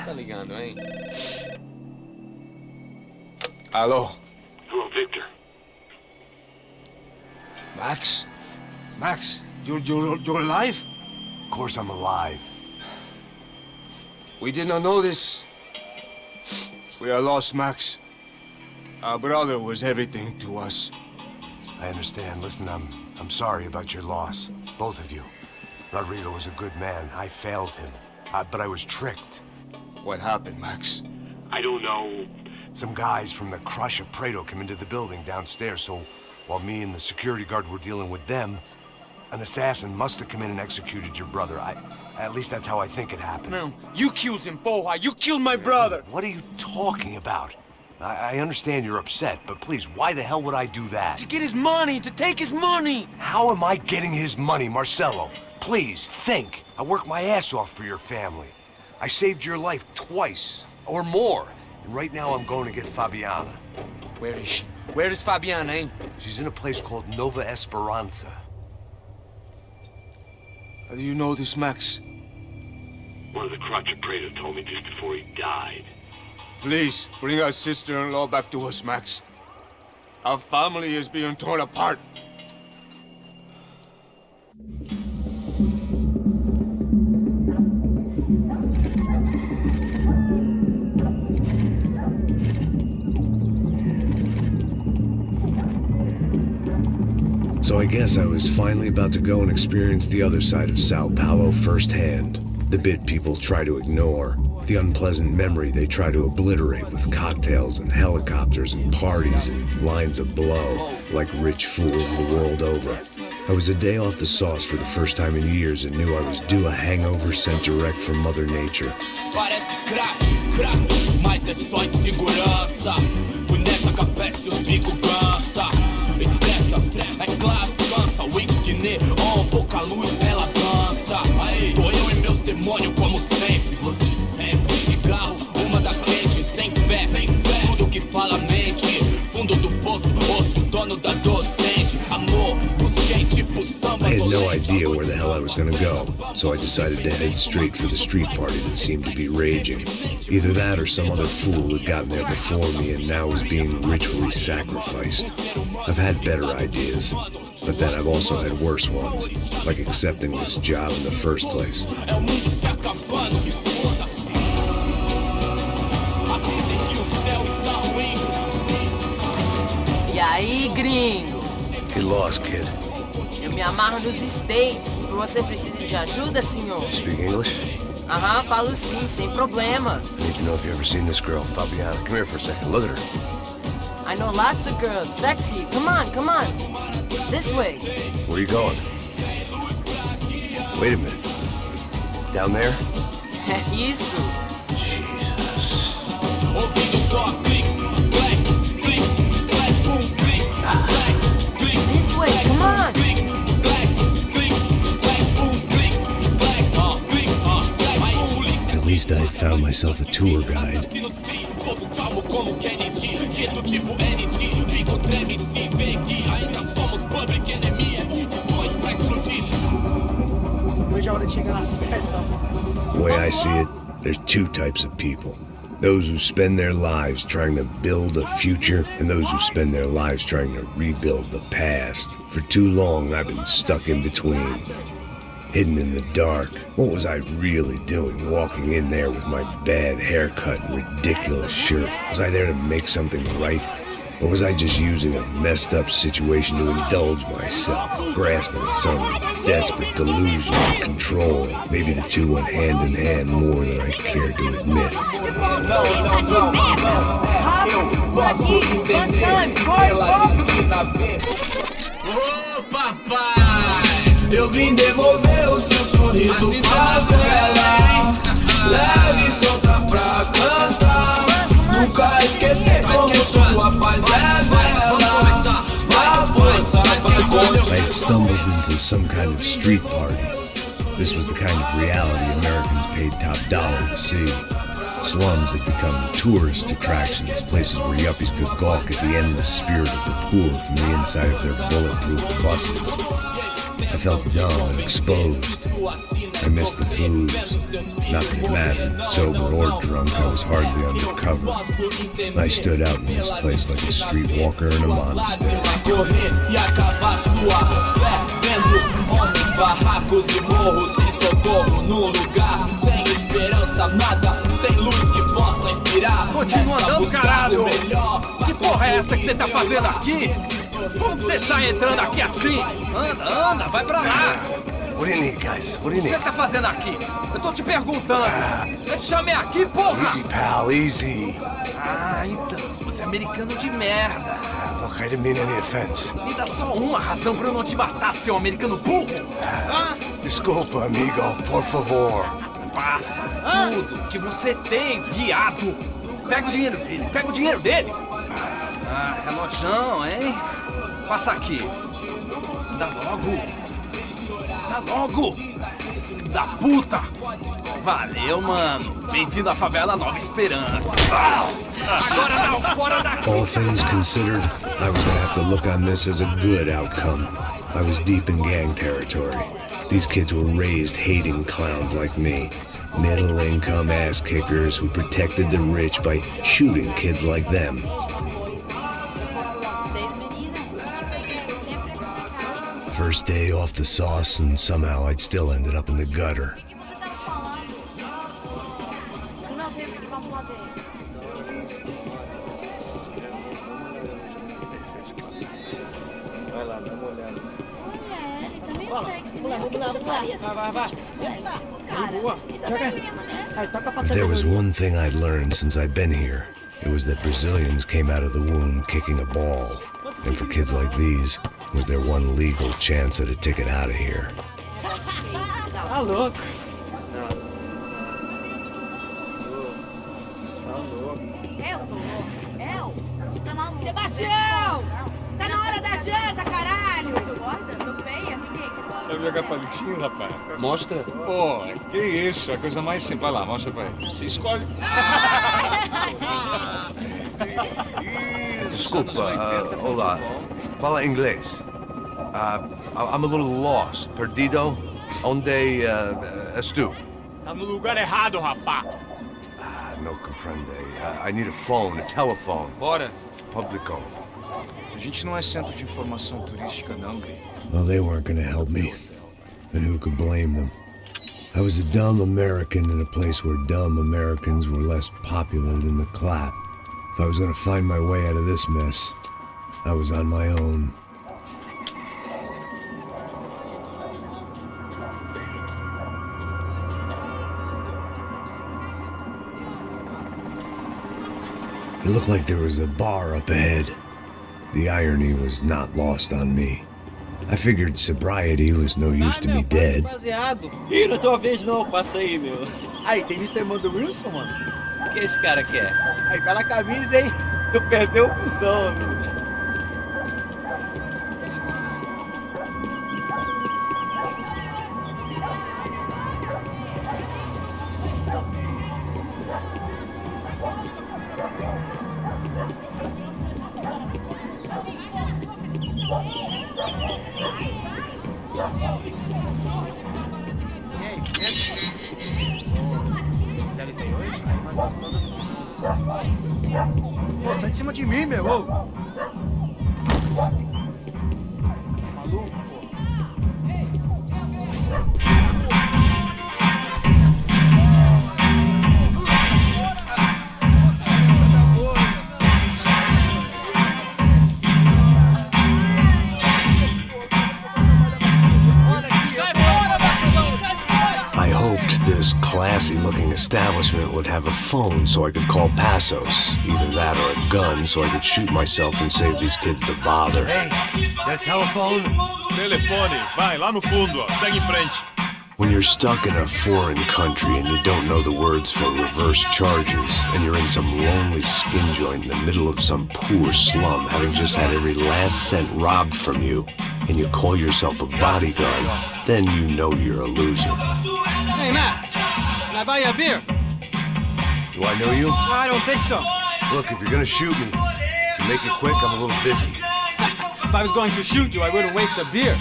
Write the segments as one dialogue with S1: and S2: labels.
S1: Tá ligando, hein?
S2: Alô?
S3: Hello, Victor.
S2: Max? Max, you're alive?
S4: Of course I'm alive.
S2: We did not know this. We are lost, Max. Our brother was everything to us.
S4: I understand. Listen, I'm sorry about your loss. Both of you. Rodrigo was a good man. I failed him. But I was tricked.
S2: What happened, Max?
S3: I don't know.
S4: Some guys from the Crush of Prado came into the building downstairs, so while me and the security guard were dealing with them, an assassin must have come in and executed your brother. At least that's how I think it happened.
S1: Man, you killed him, Porra. You killed my brother.
S4: What are you talking about? I understand you're upset, but please, why the hell would I do that?
S1: To get his money, to take his money.
S4: How am I getting his money, Marcelo? Please, think. I worked my ass off for your family. I saved your life twice, or more. And right now I'm going to get Fabiana.
S1: Where is she? Where is Fabiana, eh?
S4: She's in a place called Nova Esperanca.
S2: How do you know this, Max?
S3: One of the Crotch of Prado told me just before he died.
S2: Please, bring our sister-in-law back to us, Max. Our family is being torn apart.
S5: So I guess I was finally about to go and experience the other side of Sao Paulo firsthand. The bit people try to ignore. The unpleasant memory they try to obliterate with cocktails and helicopters and parties and lines of blow, like rich fools the world over. I was a day off the sauce for the first time in years and knew I was due a hangover sent direct from Mother Nature.
S6: Parece crack, mas é só insegurança. Fui nessa capete, o bico cansa. Estressa, é claro, cansa. Whisky, neon, pouca luz, ela dança. Tô eu e meus demônios como sempre. Gosto de sempre. Cigarro, uma das lentes, sem fé. Tudo que fala mente. Fundo do poço, osso, dono da docente. Amor, busquei tipo samba.
S5: I had no idea where the hell I was gonna go, so I decided to head straight for the street party that seemed to be raging. Either that or some other fool had gotten there before me and now was being ritually sacrificed. I've had better ideas, but then I've also had worse ones, like accepting this job in the first place.
S7: E aí, gringo?
S5: Get lost, kid.
S7: Eu me amarro nos States. Você precisa de ajuda, senhor?
S5: Speak English?
S7: Aham, falo sim, sem problema.
S5: I need to know if you've ever seen this girl, Fabiana. Come here for a second. Look at her.
S7: I know lots of girls. Sexy. Come on, come on. This way.
S5: Where are you going? Wait a minute. Down there?
S7: É isso.
S5: Jesus.
S7: This way, come on.
S5: At least I had found myself a tour guide. The way I see it, there's two types of people. Those who spend their lives trying to build a future, and those who spend their lives trying to rebuild the past. For too long, I've been stuck in between. Hidden in the dark. What was I really doing walking in there with my bad haircut and ridiculous shirt? Was I there to make something right? Or was I just using a messed up situation to indulge myself, grasping at some desperate delusion of control? Maybe the two went hand in hand more than I care to admit.
S6: Ô papai, eu vim devolver o seu sorriso favela. Leve e solta pra cantar. Nunca esquecer como sua paz é bela. A força vai
S5: I had stumbled into some kind of street party. This was the kind of reality Americans paid top dollar to see. Slums had become tourist attractions, places where yuppies could gawk at the endless spirit of the poor from the inside of their bulletproof buses. I felt dumb and exposed. I missed the booze. Not that it mattered. Sober or drunk, I was hardly undercover. I stood out in this place like a streetwalker in a monastery.
S6: Barracos e morros sem socorro num lugar sem esperança, nada sem luz que possa inspirar.
S8: Continua andando, caralho! Que porra é essa que você tá fazendo aqui? Como que você sai entrando aqui assim? Anda, vai pra lá!
S4: What do you need, guys? What do you
S8: O que
S4: need?
S8: você tá fazendo aqui? Eu tô te perguntando. Eu te chamei aqui, porra!
S4: Easy, pal, easy.
S8: Ah, então, você é americano de merda.
S4: Look, I didn't mean any offense.
S8: Me dá só uma razão pra eu não te matar, seu americano burro!
S4: Desculpa, amigo, por favor.
S8: Passa tudo que você tem, viado! Pega o dinheiro dele, pega o dinheiro dele! Ah, relojão, hein? Passa aqui. Dá logo! Dá logo! Da puta! Valeu, mano! Bem-vindo à favela Nova Esperança! Agora não, fora daqui!
S5: All things considered, I was gonna have to look on this as a good outcome. I was deep in gang territory. These kids were raised hating clowns like me. Middle-income ass-kickers who protected the rich by shooting kids like them. First day off the sauce, and somehow I'd still ended up in the gutter.
S9: Vai lá, dá uma olhada.
S5: If there was one thing I'd learned since I'd been here, it was that Brazilians came out of the womb kicking a ball. And for kids like these, was their one legal chance at a ticket out of here.
S9: Tá louco. Tá louco.
S10: Sebastião! Tá na hora da janta, caralho! Tô feia?
S2: Sabe jogar palitinho, rapaz?
S1: Mostra.
S2: Pô, que isso, a coisa mais simples. Vai lá, mostra pra ele. Você escolhe.
S4: Desculpa, olá. Fala inglês. I'm a little lost. Perdido? Onde és tu?
S1: Tá no lugar errado, rapá.
S4: No comprende. I need a phone, a telephone.
S2: Bora.
S4: Publico.
S2: A gente não é centro de informação turística, não, Gui.
S5: Well, they weren't gonna help me. And who could blame them? I was a dumb American in a place where dumb Americans were less popular than the clap. If I was gonna find my way out of this mess, I was on my own. It looked like there was a bar up ahead. The irony was not lost on me. I figured sobriety was no use to me dead.
S9: Baseado. Ih, não tô vez não, passa aí, meu. Aí, tem visto a irmã do Wilson, mano? O que esse cara quer? Aí, pela camisa, hein? Tu perdeu o cuzão, amigo.
S8: Pô, sai de cima de mim, meu! Ô.
S9: Maluco, pô.
S5: I hoped this classy-looking establishment would have a phone so I could call Passos. Either that or a gun so I could shoot myself and save these kids the bother.
S4: Hey, that telephone?
S2: Telefone, vai, lá no fundo, ó. Segue em frente.
S5: When you're stuck in a foreign country and you don't know the words for reverse charges, and you're in some lonely skin joint in the middle of some poor slum, having just had every last cent robbed from you, and you call yourself a bodyguard, then you know you're a loser.
S1: Hey, Matt. Can I buy you a beer?
S4: Do I know you?
S1: I don't think so.
S4: Look, if you're gonna shoot me, make it quick, I'm a little busy.
S1: If I was going to shoot you, I wouldn't waste a beer.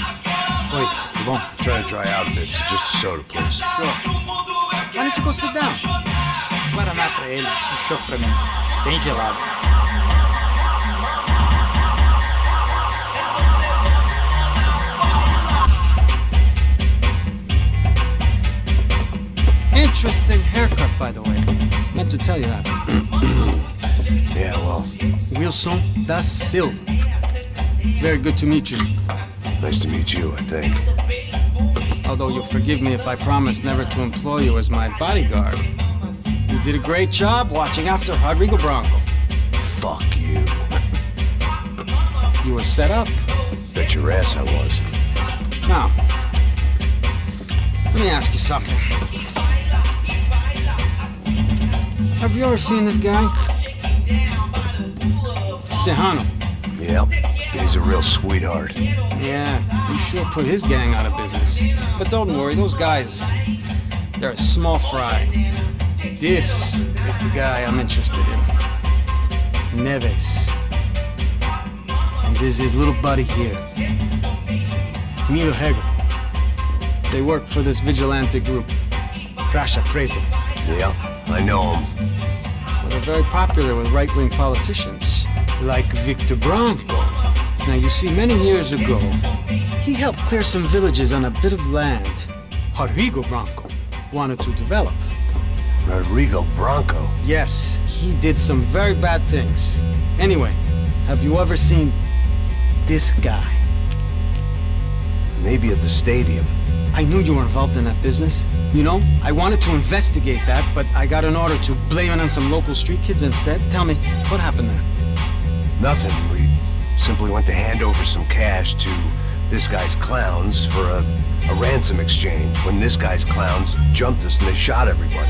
S1: Oi, tá bom?
S4: Try to dry out a bit, so just a soda, please.
S1: Sure. Why don't you go sit down?
S9: Guaraná pra ele, um choque pra mim. Bem gelado.
S1: Interesting haircut, by the way. Meant to tell you that.
S4: Yeah, well,
S1: Wilson da Silva. Very good to meet you.
S4: nice to meet you, I think.
S1: Although you'll forgive me if I promise never to employ you as my bodyguard. You did a great job watching after Rodrigo Bronco.
S4: Fuck you.
S1: You were set up.
S4: Bet your ass I was.
S1: Now, let me ask you something. Have you ever seen this guy? Sejano.
S4: Yep, he's a real sweetheart.
S1: Yeah, you sure put his gang out of business. But don't worry, those guys, they're a small fry. This is the guy I'm interested in. Neves. And this is his little buddy here. Milo Hegel. They work for this vigilante group, Crasha Preto.
S4: Yeah, I know him.
S1: Well, they're very popular with right-wing politicians, like Victor Bronco. Now, you see, many years ago, he helped clear some villages on a bit of land Rodrigo Bronco wanted to develop.
S4: Rodrigo Bronco?
S1: Yes, he did some very bad things. Anyway, have you ever seen this guy?
S4: Maybe at the stadium.
S1: I knew you were involved in that business. You know, I wanted to investigate that, but I got an order to blame it on some local street kids instead. Tell me, what happened there?
S4: Nothing. We simply went to hand over some cash to this guy's clowns for a ransom exchange when this guy's clowns jumped us and they shot everybody.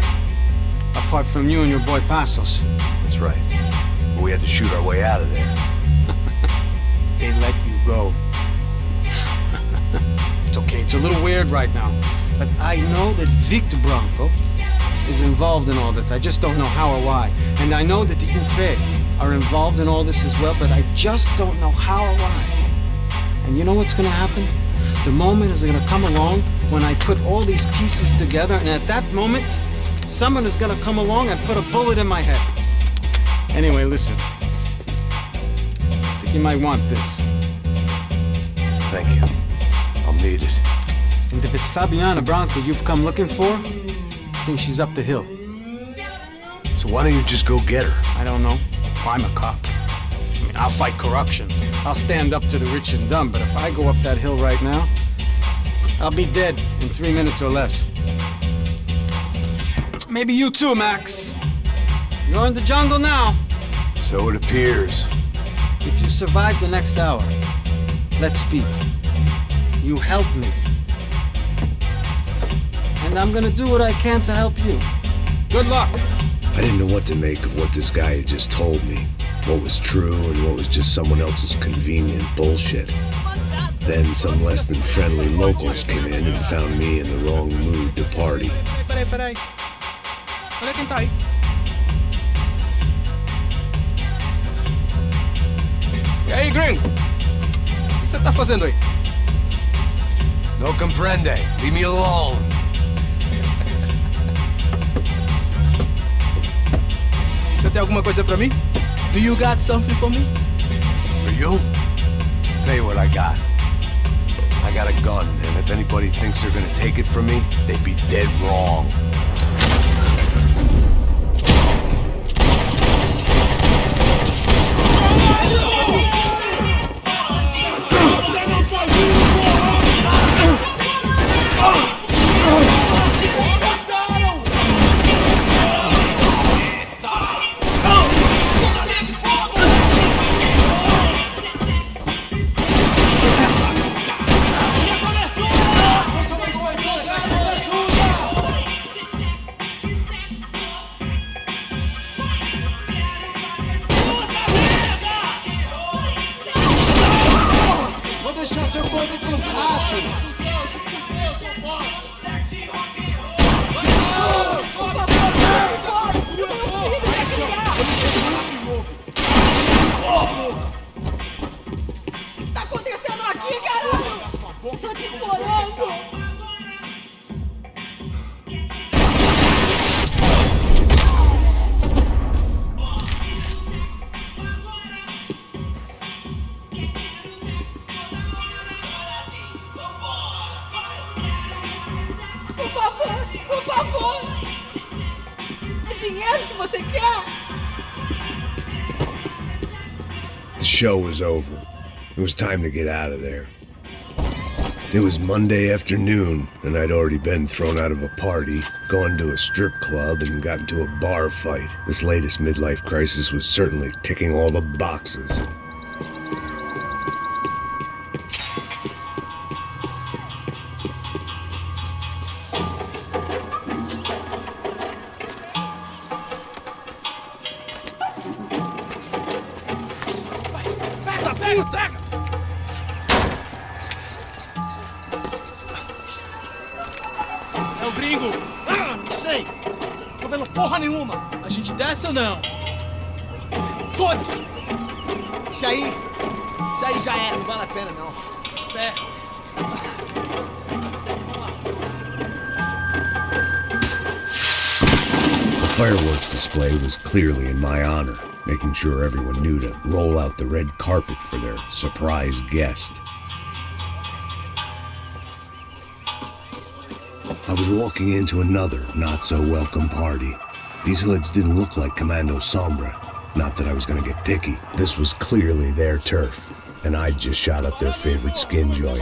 S1: Apart from you and your boy Passos.
S4: That's right. We had to shoot our way out of there.
S1: They let you go. It's okay, it's a little weird right now. But I know that Victor Bronco is involved in all this. I just don't know how or why. And I know that the UFE are involved in all this as well, but I just don't know how or why. And you know what's gonna happen? The moment is gonna come along when I put all these pieces together, and at that moment, someone is gonna come along and put a bullet in my head. Anyway, listen. I think you might want this.
S4: Thank you. I'll need it.
S1: And if it's Fabiana Bronco you've come looking for, I think she's up the hill.
S4: So why don't you just go get her?
S1: I don't know. I'm a cop. I mean, I'll fight corruption. I'll stand up to the rich and dumb, but if I go up that hill right now, I'll be dead in 3 minutes or less. Maybe you too, Max. You're in the jungle now.
S4: So it appears.
S1: If you survive the next hour, let's speak. You help me. And I'm gonna do what I can to help you. Good luck.
S5: I didn't know what to make of what this guy had just told me. What was true and what was just someone else's convenient bullshit. Then some less than friendly locals came in and found me in the wrong mood to party.
S1: Peraí. Olha quem tá aí.
S2: E aí, gringo? O que você tá fazendo aí?
S4: No comprende. Leave me alone.
S2: Você tem alguma coisa pra mim? Do you got something for me?
S4: For you? Tell you what I got. I got a gun, and if anybody thinks they're gonna take it from me, they'd be dead wrong.
S10: chorando! Por favor, por favor! É dinheiro que você quer?
S5: The show was over. It was time to get out of there. It was Monday afternoon, and I'd already been thrown out of a party, gone to a strip club, and got into a bar fight. This latest midlife crisis was certainly ticking all the boxes.
S11: É o gringo! Ah, não sei! Tô vendo porra nenhuma! A gente desce ou não? Foda-se! Isso aí já era, não vale a pena não. Fé!
S5: The fireworks display was clearly in my honor, making sure everyone knew to roll out the red carpet for their surprise guest. I was walking into another not-so-welcome party. These hoods didn't look like Commando Sombra. Not that I was gonna get picky. This was clearly their turf, and I'd just shot up their favorite skin joint.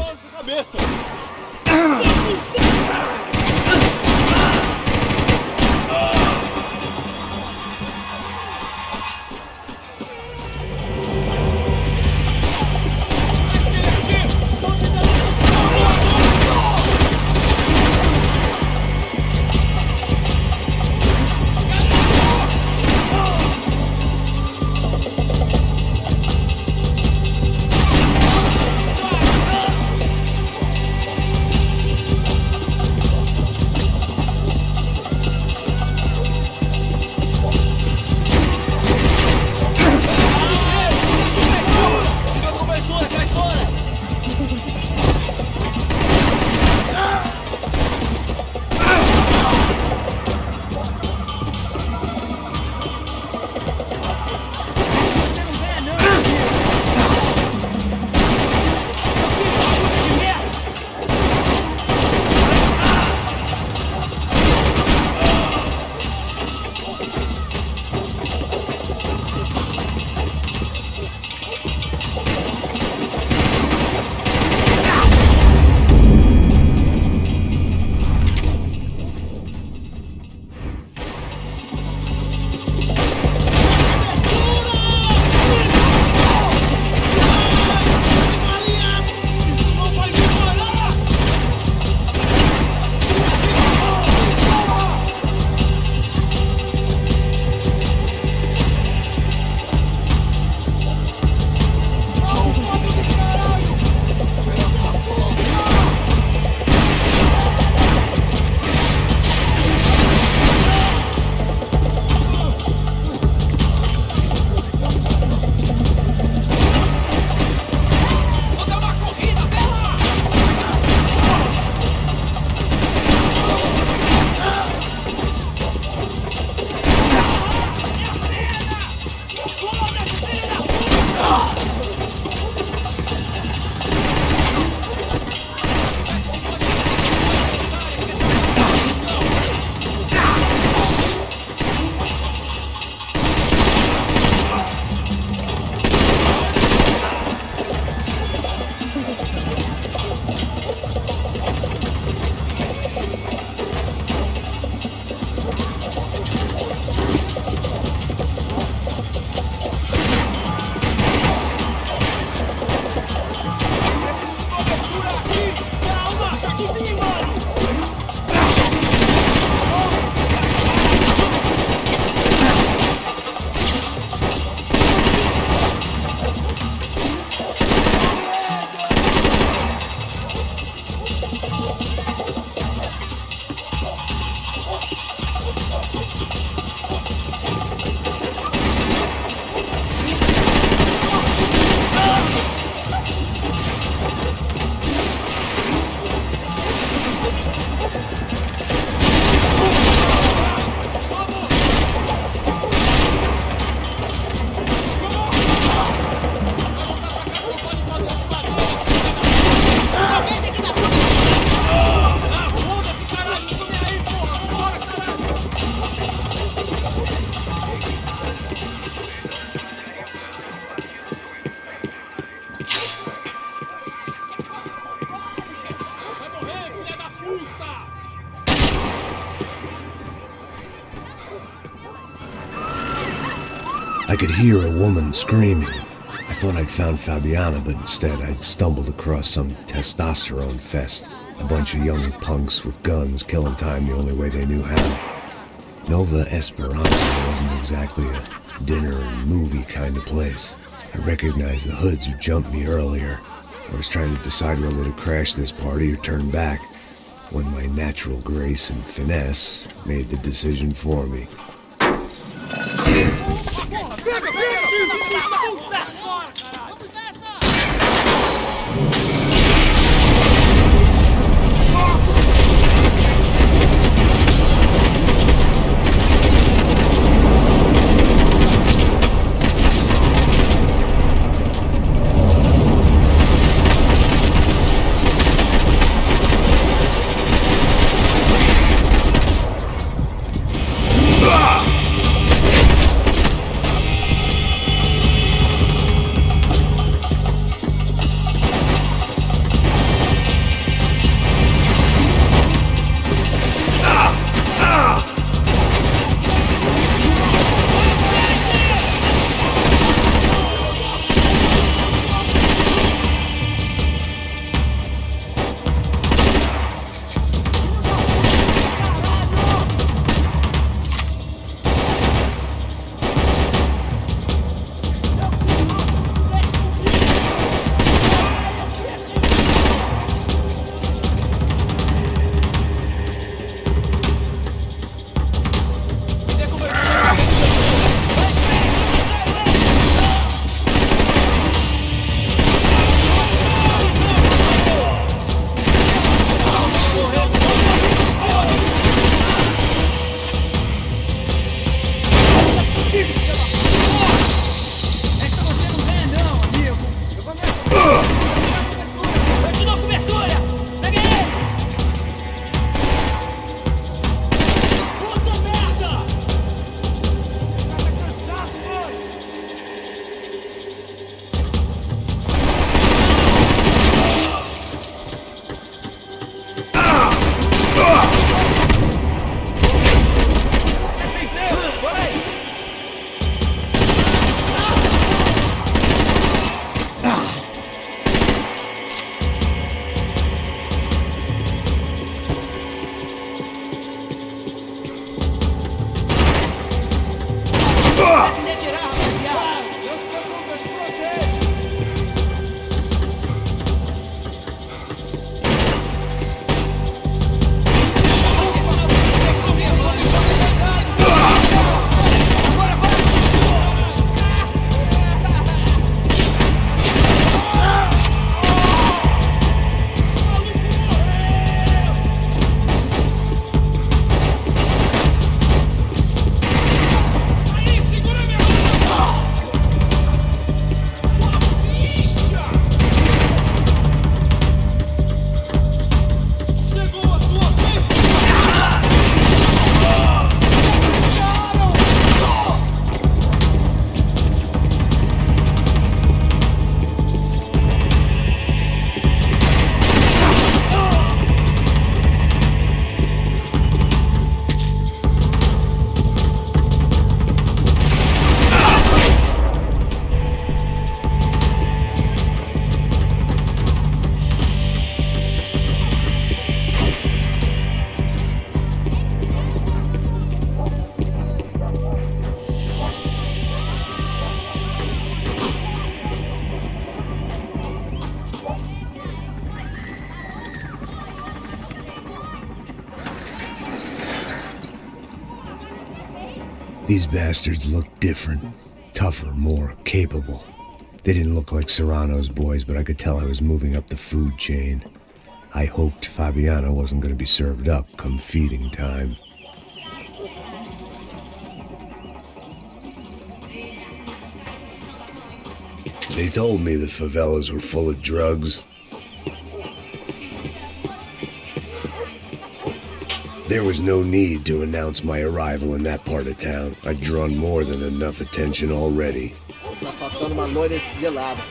S5: I could hear a woman screaming. I thought I'd found Fabiana, but instead I'd stumbled across some testosterone fest. A bunch of young punks with guns killing time the only way they knew how. Nova Esperanca wasn't exactly a dinner and movie kind of place. I recognized the hoods who jumped me earlier. I was trying to decide whether to crash this party or turn back, when my natural grace and finesse made the decision for me. These bastards looked different, tougher, more capable. They didn't look like Serrano's boys, but I could tell I was moving up the food chain. I hoped Fabiana wasn't going to be served up come feeding time. They told me the favelas were full of drugs. There was no need to announce my arrival in that part of town. I'd drawn more than enough attention already.
S11: Tá faltando uma loira gelada.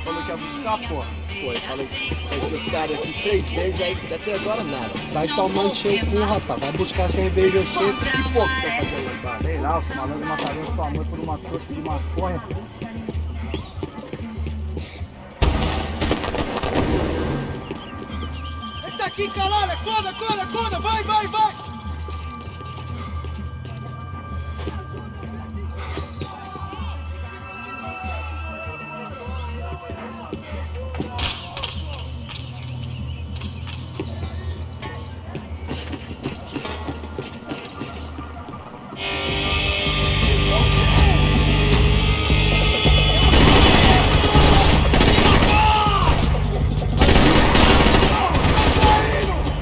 S11: Falou que ia buscar, pô. Pô, eu falei, conheci o cara aqui 3 vezes, aí até agora nada.
S1: Vai tomando seu cu, rapaz. Vai buscar cerveja sempre.
S11: Que pouco que tá fazendo lá embaixo? Sei lá, os malandros mataram sua mãe por uma trouxa de maconha. Ele tá aqui, caralho! Acorda! Vai!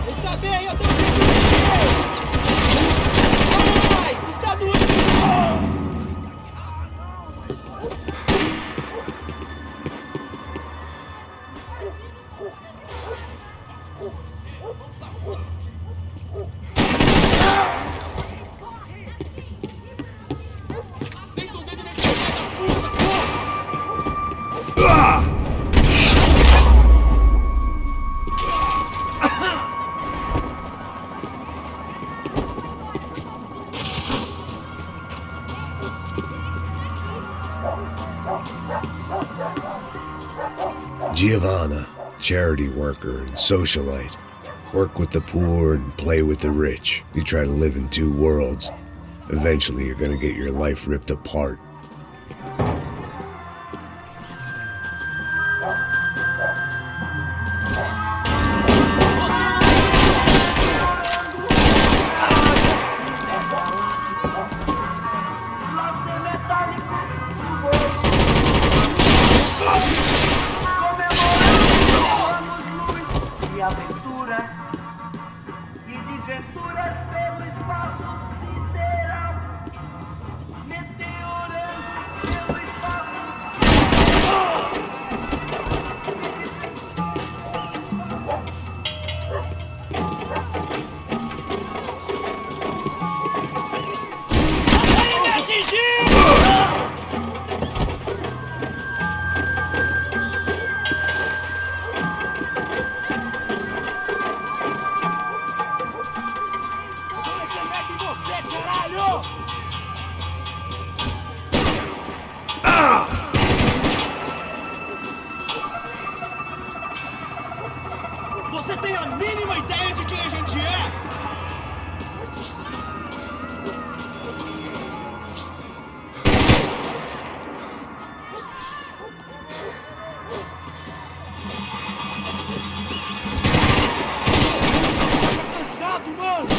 S11: Está bem, eu tô Vai! Está doendo!
S5: Giovanna, charity worker and socialite. Work with the poor and play with the rich. You try to live in two worlds. Eventually, you're gonna get your life ripped apart.
S12: E aventuras e desventuras pelo espaço sideral, meteorando pelo espaço. Ele me atingiu!
S11: Você tem a mínima ideia de quem a gente é? Cansado, mano!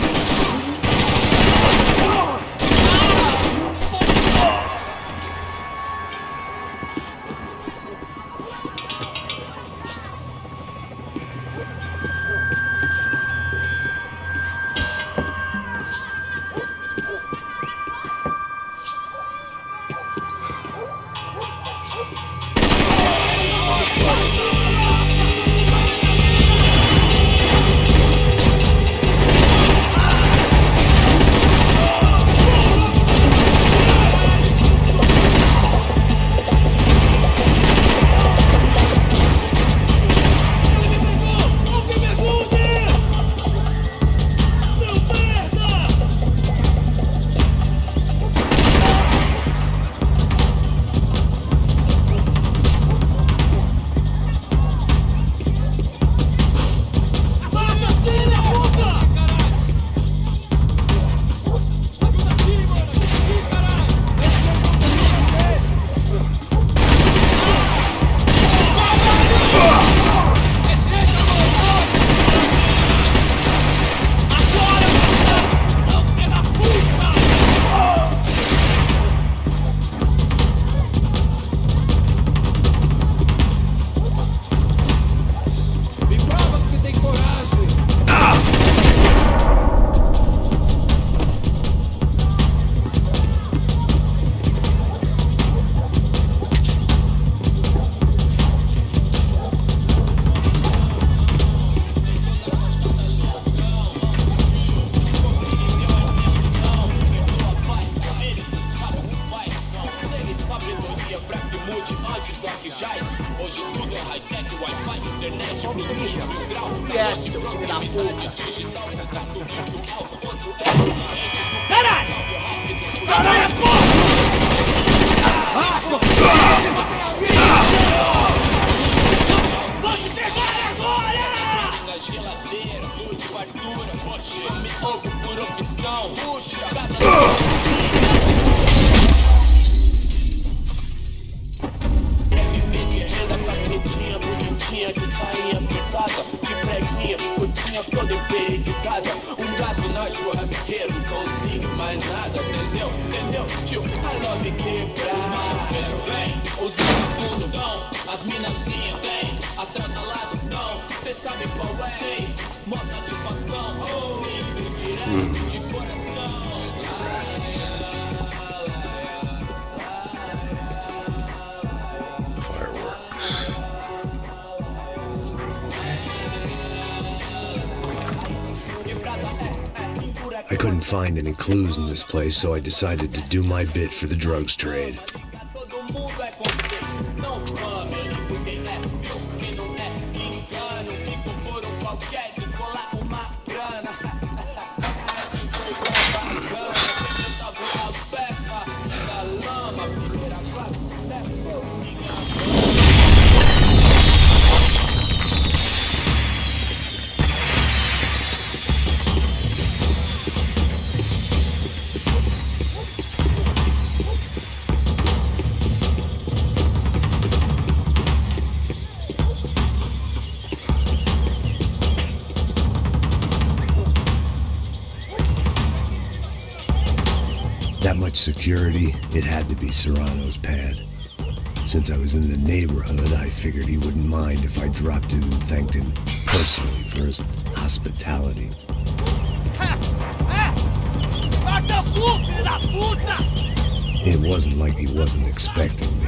S11: da puta! Caralho! Caralho, porra! Vou te pegar agora!
S6: Na geladeira, luz, fartura, você me ouve por opção. Puxa, bonitinha, bonitinha, que saía picada, de preguinha, putinha toda emperequicada. Um gato na churrasqueira, sozinho, mais nada, entendeu? Entendeu? Tio, I love quebrar. Os mano vem, os vagabundos dão, as minazinhas vem, atrasalado não, cê sabe qual é, sim, mó satisfação, sempre direto de coração.
S5: I couldn't find any clues in this place, so I decided to do my bit for the drugs trade. That much security, it had to be Serrano's pad. Since I was in the neighborhood, I figured he wouldn't mind if I dropped in and thanked him personally for his hospitality. It wasn't like he wasn't expecting me.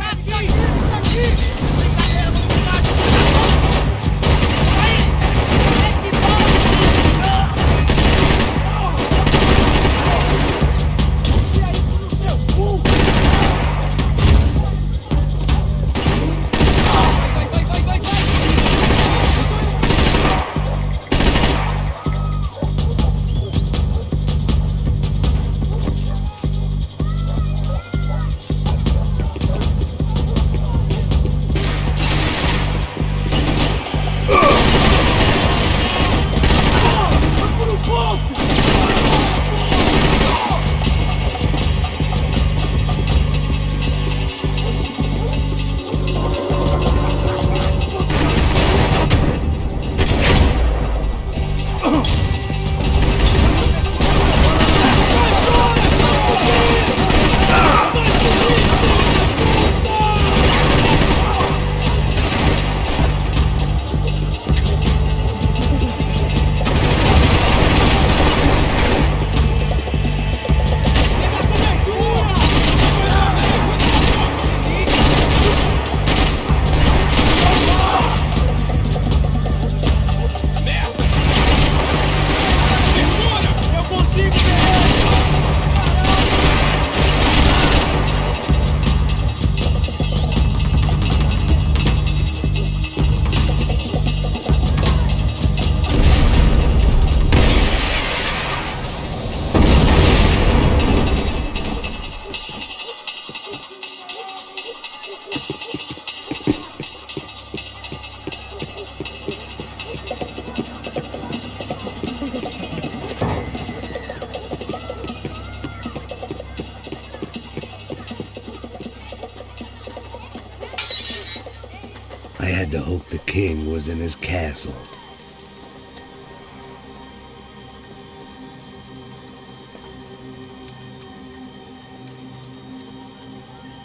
S5: I had to hope the king was in his castle.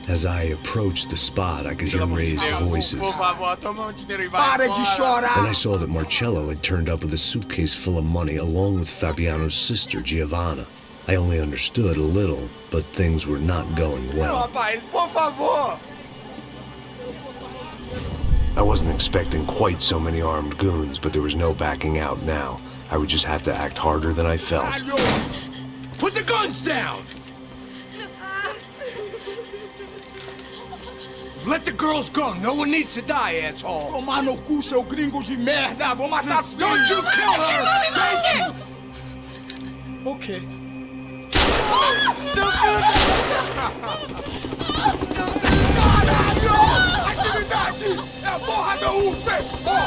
S5: As I approached the spot, I could hear raised voices.
S2: Por favor, toma dinheiro e vai
S11: Para de
S2: embora.
S11: chorar!
S5: Then I saw that Marcello had turned up with a suitcase full of money along with Fabiano's sister, Giovanna. I only understood a little, but things were not going
S2: Não,
S5: well.
S2: rapaz, por favor!
S5: I wasn't expecting quite so many armed goons, but there was no backing out now. I would just have to act harder than I felt.
S11: Put the guns down!
S4: Let the girls go. No one needs to die, asshole.
S11: Tomar no cu, seu gringo de merda! Vou matar sim!
S4: Don't you kill her! Don't you!
S11: Ok.
S12: Caralho! Atividade! É a porra da UF! Ó,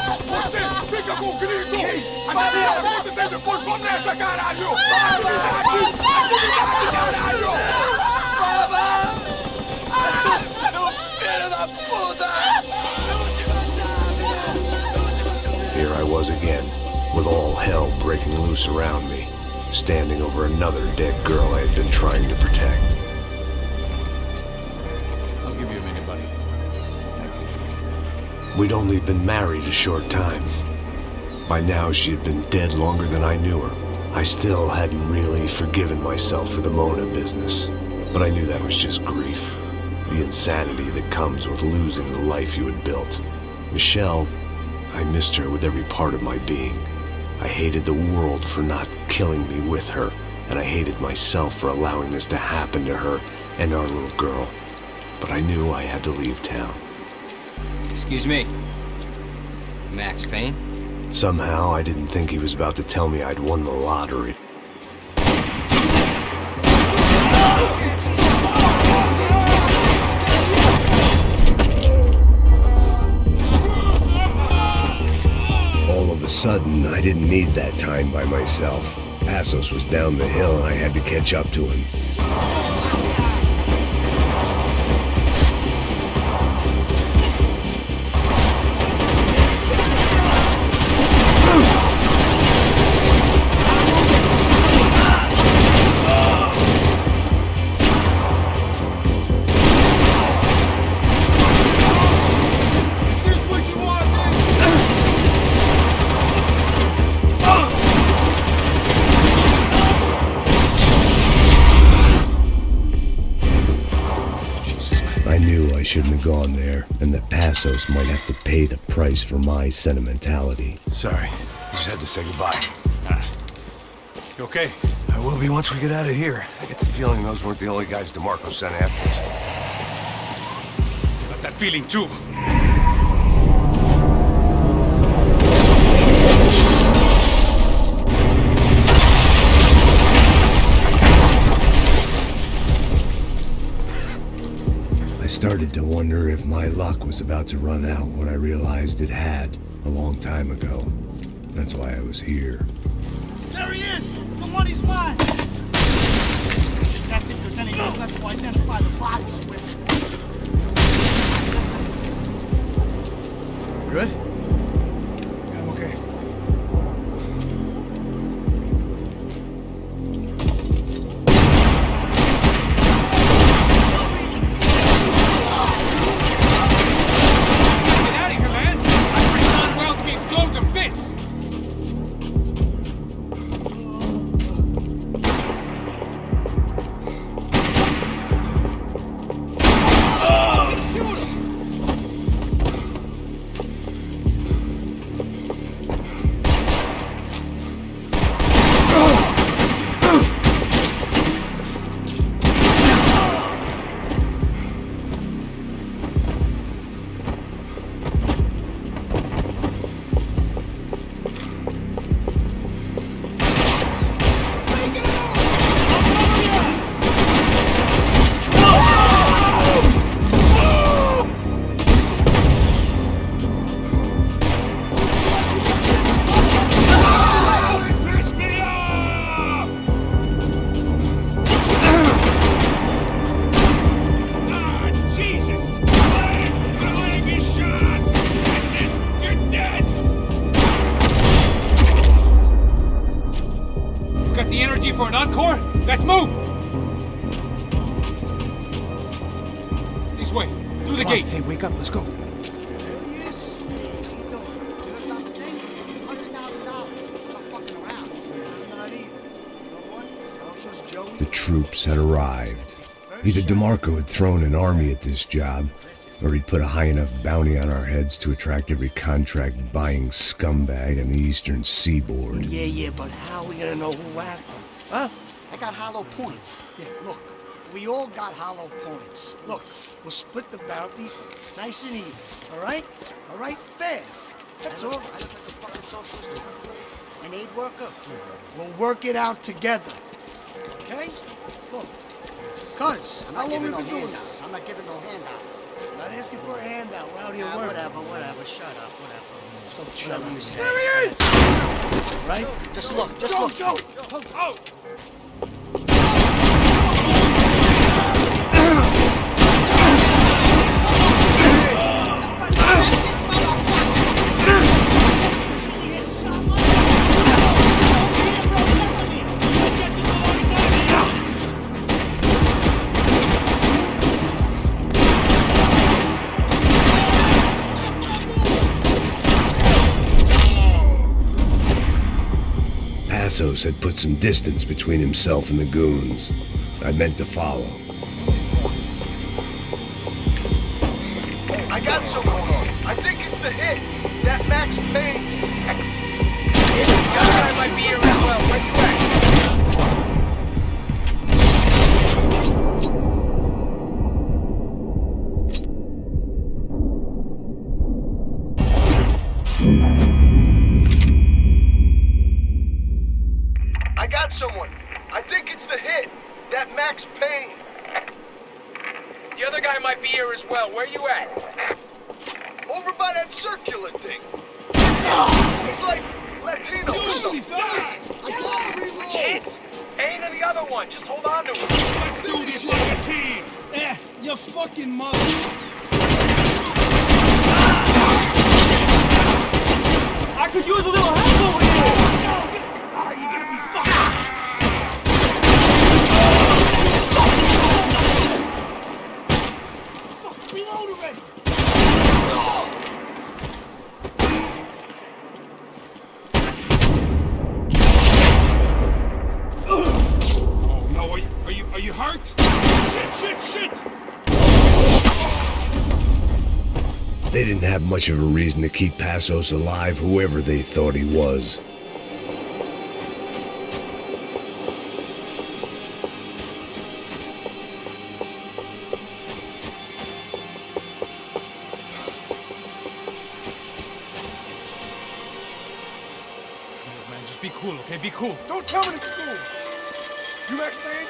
S12: você fica com o gringo! A galera conta tem depois, vamos nessa, caralho! Atividade! Atividade, caralho!
S11: Seu filho da puta!
S5: Here I was again, with all hell breaking loose around me, standing over another dead girl I had been trying to protect.
S9: I'll give you a minute, buddy.
S5: We'd only been married a short time. By now, she had been dead longer than I knew her. I still hadn't really forgiven myself for the Mona business, but I knew that was just grief. The insanity that comes with losing the life you had built. Michelle, I missed her with every part of my being. I hated the world for not killing me with her, and I hated myself for allowing this to happen to her and our little girl. But I knew I had to leave town.
S9: Excuse me. Max Payne?
S5: Somehow, I didn't think he was about to tell me I'd won the lottery. All of a sudden, I didn't need that time by myself. Passos was down the hill and I had to catch up to him. I shouldn't have gone there, and that Passos might have to pay the price for my sentimentality.
S4: Sorry. I just had to say goodbye.
S2: You okay?
S4: I will be once we get out of here. I get the feeling those weren't the only guys DeMarco sent after us.
S2: Got that feeling too.
S5: I started to wonder if my luck was about to run out when I realized it had a long time ago. That's why I was here.
S11: There he is! The money's mine! That's if there's anyone left to identify the bodies with. Good? Yeah, I'm okay.
S13: For an encore? Let's move! This way, through the gate.
S1: Hey, wake up, let's go.
S5: The troops had arrived. Either DeMarco had thrown an army at this job, or he'd put a high enough bounty on our heads to attract every contract-buying scumbag on the eastern seaboard.
S11: Yeah, but how are we gonna know who whacked them? Huh? I got hollow points. Yeah, look, we all got hollow points. Look, we'll split the bounty Nice and even, all right? All right, fair. That's all.
S14: I look like a fucking socialist, an aid worker.
S11: We'll work it out together, okay? Look, cuz, how long have we been doing this?
S14: I'm not giving no handouts.
S11: I'm not asking for a handout. We're out here
S14: Nah,
S11: working.
S14: whatever, shut up, whatever.
S11: So
S14: Whatever you say.
S11: There he is! Right?
S14: Just look, just
S11: Joe,
S14: look.
S11: Joe! Oh!
S5: Passos had put some distance between himself and the goons. I meant to follow.
S12: I got someone. I think it's the hit. That Max Payne. The other guy might be here as well. Where you at? I got someone. I think it's the hit. That Max Payne. The other guy might be here as well. Where you at? Over by that circular thing. It's like Latino.
S15: You fellas!
S12: Shit! Payne and the other one. Just hold on to him.
S15: Let's do this like a team! Your fucking mother!
S9: I could use a little help over here!
S15: You're gonna be fucking... Fuck, reload already!
S13: Oh no, are you hurt? Shit!
S5: They didn't have much of a reason to keep Passos alive, whoever they thought he was.
S13: Man, just be cool, okay? Be cool.
S12: Don't tell me to be cool. You Max Payne?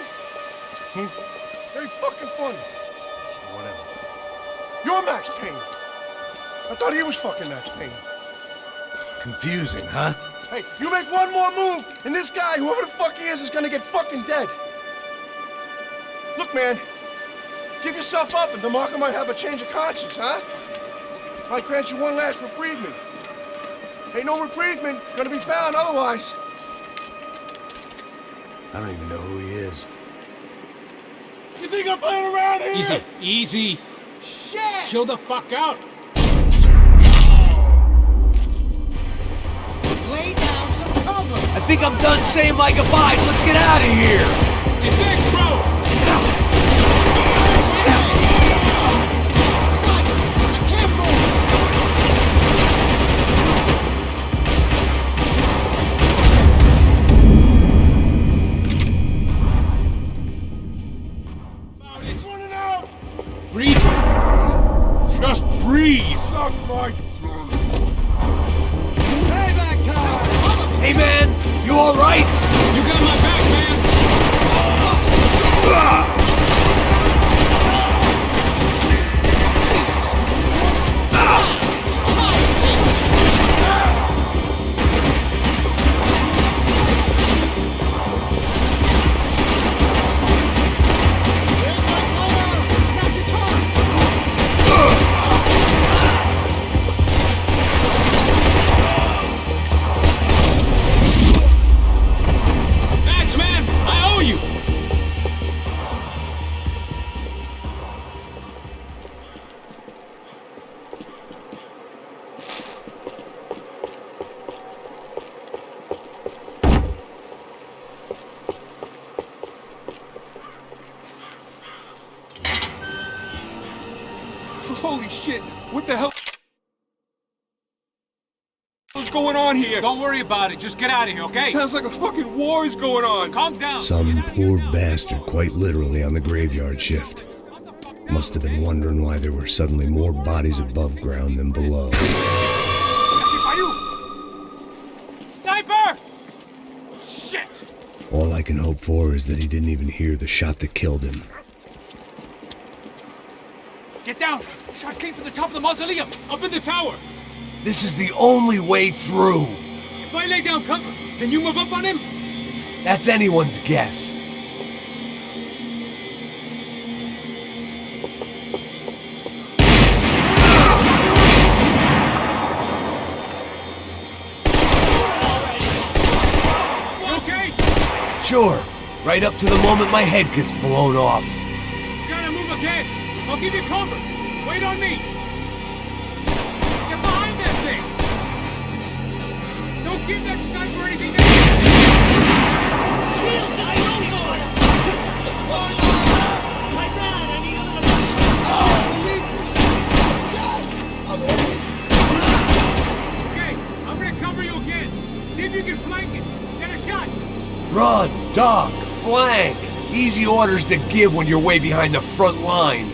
S12: Very fucking funny.
S4: Whatever.
S12: You're Max Payne. I thought he was fucking Max Payne.
S4: Confusing, huh?
S12: Hey, you make one more move, and this guy, whoever the fuck he is gonna get fucking dead. Look, man, give yourself up, and DeMarco might have a change of conscience, huh? Might grant you one last reprievement. Ain't no reprievement gonna be found otherwise.
S4: I don't even know who he is.
S12: You think I'm playing around here?
S13: Easy.
S10: Shit!
S13: Chill the fuck out.
S10: Lay down some cover!
S8: I think I'm done saying my goodbyes. Let's get out of here.
S13: Hey, thanks, bro. Breathe. Just breathe.
S12: Suck my throat.
S8: Hey, man, you all right?
S13: You got my back, man. Max, man, I owe you.
S12: Holy shit! What the hell is going on here?
S13: Don't worry about it. Just get out of here, okay?
S12: Sounds like a fucking war is going on.
S13: Calm down.
S5: Some poor bastard, quite literally, on the graveyard shift. Must have been wondering why there were suddenly more bodies above ground than below.
S13: Sniper! Shit!
S5: All I can hope for is that he didn't even hear the shot that killed him.
S13: Get down! Shot came from the top of the mausoleum, up in the tower!
S4: This is the only way through!
S13: If I lay down cover, can you move up on him?
S4: That's anyone's guess.
S13: Okay?
S4: Sure, right up to the moment my head gets blown off.
S13: Gotta move again! I'll give you cover! Wait on me! Get behind that thing! Don't give that sniper anything to Okay, I'm gonna cover you again. See if you can flank it. Get a shot.
S4: Run, duck, flank. Easy orders to give when you're way behind the front line.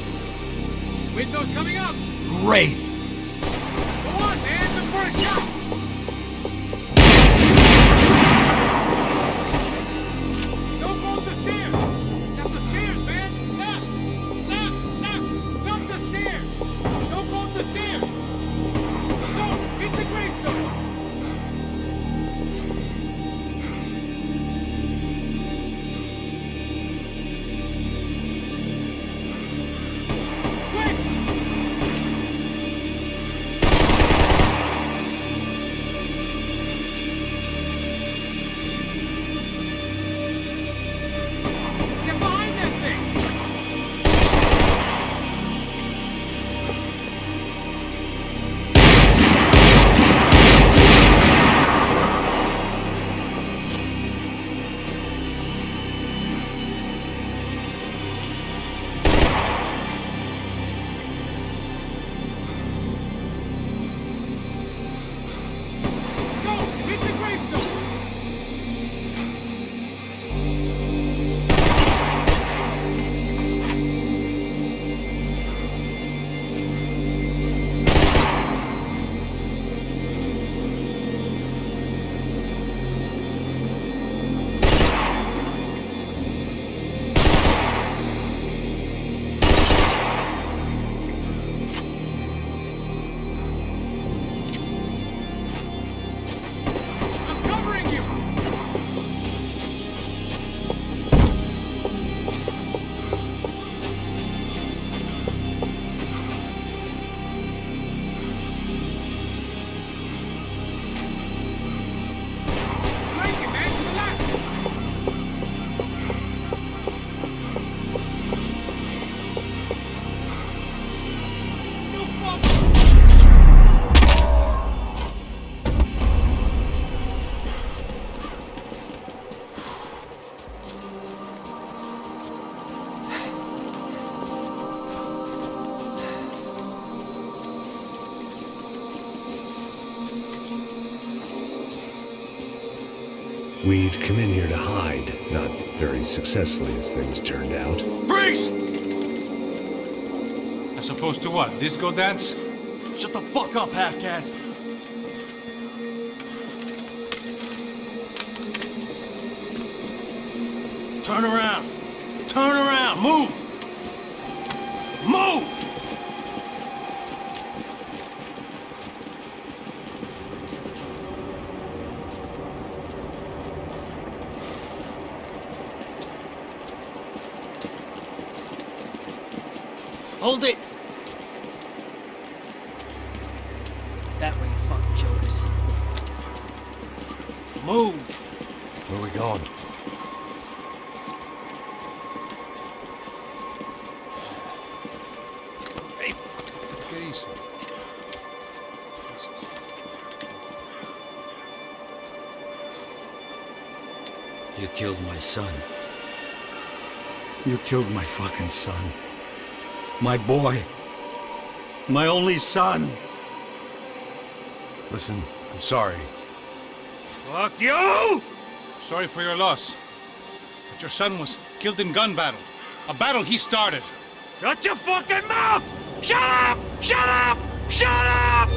S13: Window's coming up.
S4: Great.
S13: Go on, man. Look for a shot. Don't go up the stairs. Up the stairs, man. Left. Up the stairs. Don't go up the stairs. Go. Hit the gravestone.
S5: We'd come in here to hide, not very successfully as things turned out.
S12: Freeze!
S13: As opposed to what? Disco dance?
S11: Shut the fuck up, half-caste. Turn around. Turn around. Move. Move! Hold it!
S14: That way, you fucking jokers.
S11: Move!
S4: Where are we going?
S11: Hey, get easy. You killed my son. You killed my fucking son. My boy. My only son.
S4: Listen, I'm sorry.
S13: Fuck you! Sorry for your loss. But your son was killed in gun battle. A battle he started.
S12: Shut your fucking mouth! Shut up! Shut up! Shut up!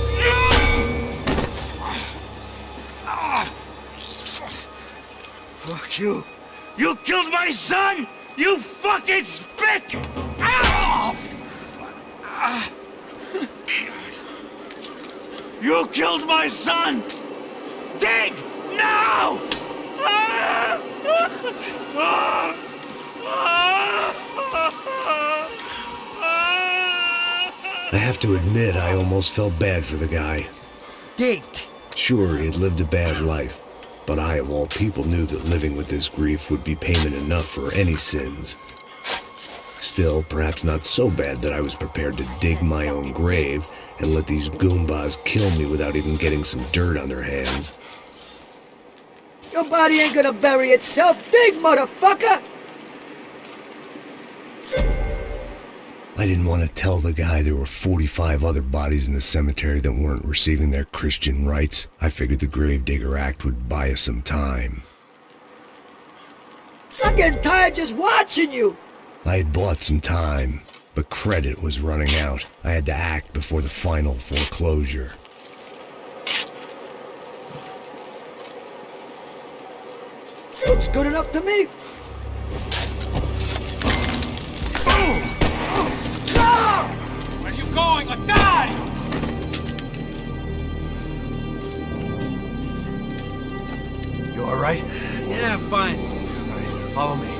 S12: Fuck you. You killed my son! You fucking spick! Ow! You killed my son! Dig! Now!
S5: I have to admit, I almost felt bad for the guy.
S11: Dig!
S5: Sure, he had lived a bad life, but I, of all people, knew that living with this grief would be payment enough for any sins. Still, perhaps not so bad that I was prepared to dig my own grave and let these goombas kill me without even getting some dirt on their hands.
S14: Your body ain't gonna bury itself. Dig, motherfucker!
S5: I didn't want to tell the guy there were 45 other bodies in the cemetery that weren't receiving their Christian rites. I figured the Gravedigger Act would buy us some time.
S14: I'm getting tired just watching you!
S5: I had bought some time, but credit was running out. I had to act before the final foreclosure.
S14: Looks good enough to me.
S13: Where are you going or die?
S4: You alright?
S1: Yeah, I'm fine.
S4: Alright, follow me.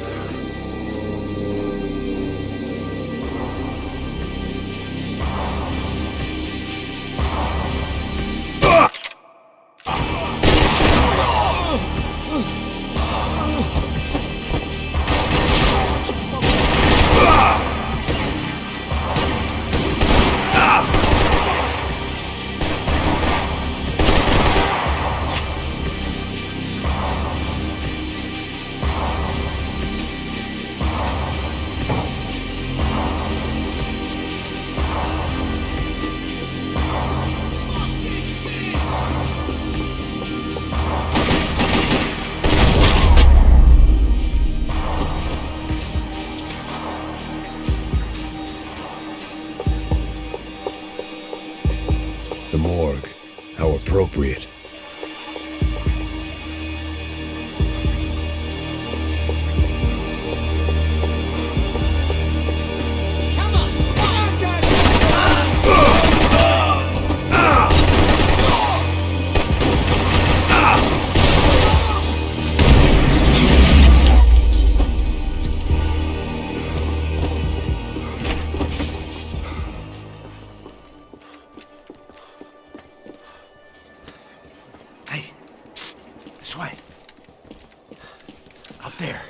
S5: The morgue. How appropriate.
S4: This way. Up there.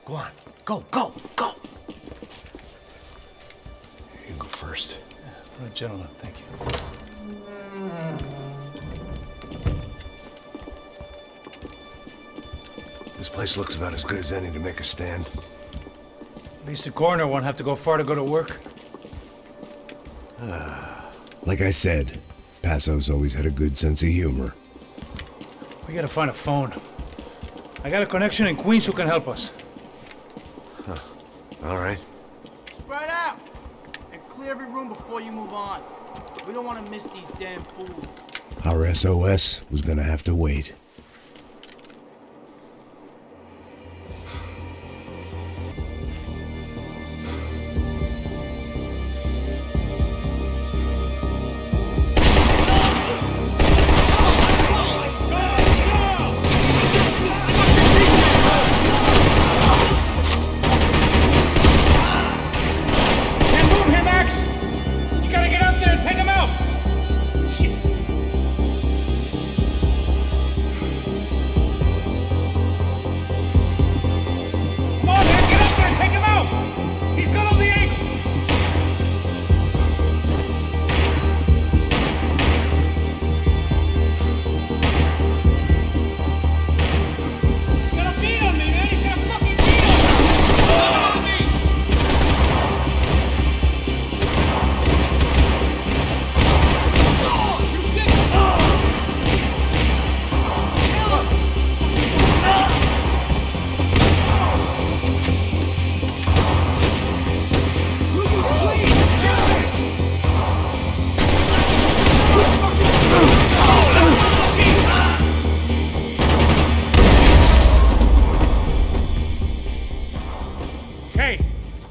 S4: Go on. Go, go, go! You can go first.
S16: Gentlemen, thank you.
S4: This place looks about as good as any to make a stand.
S16: At least the coroner won't have to go far to go to work.
S5: Like I said, Passo's always had a good sense of humor.
S16: We gotta find a phone. I got a connection in Queens who can help us.
S4: Huh. All right.
S17: Spread out! And clear every room before you move on. We don't want to miss these damn fools.
S5: Our SOS was gonna have to wait.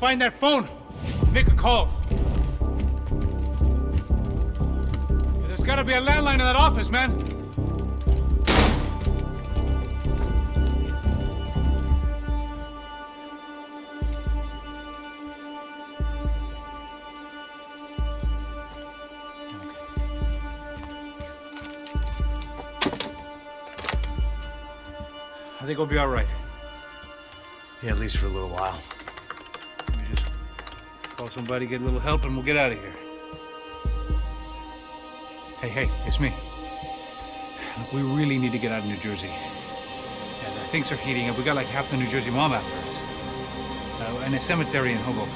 S16: find that phone. Make a call. There's gotta be a landline in that office, man. I think we'll be all right.
S4: Yeah, at least for a little while.
S16: We just call somebody, get a little help, and we'll get out of here. Hey, it's me. Look, we really need to get out of New Jersey. Yeah, things are heating up. We got like half the New Jersey mob after us. And a cemetery in Hoboken.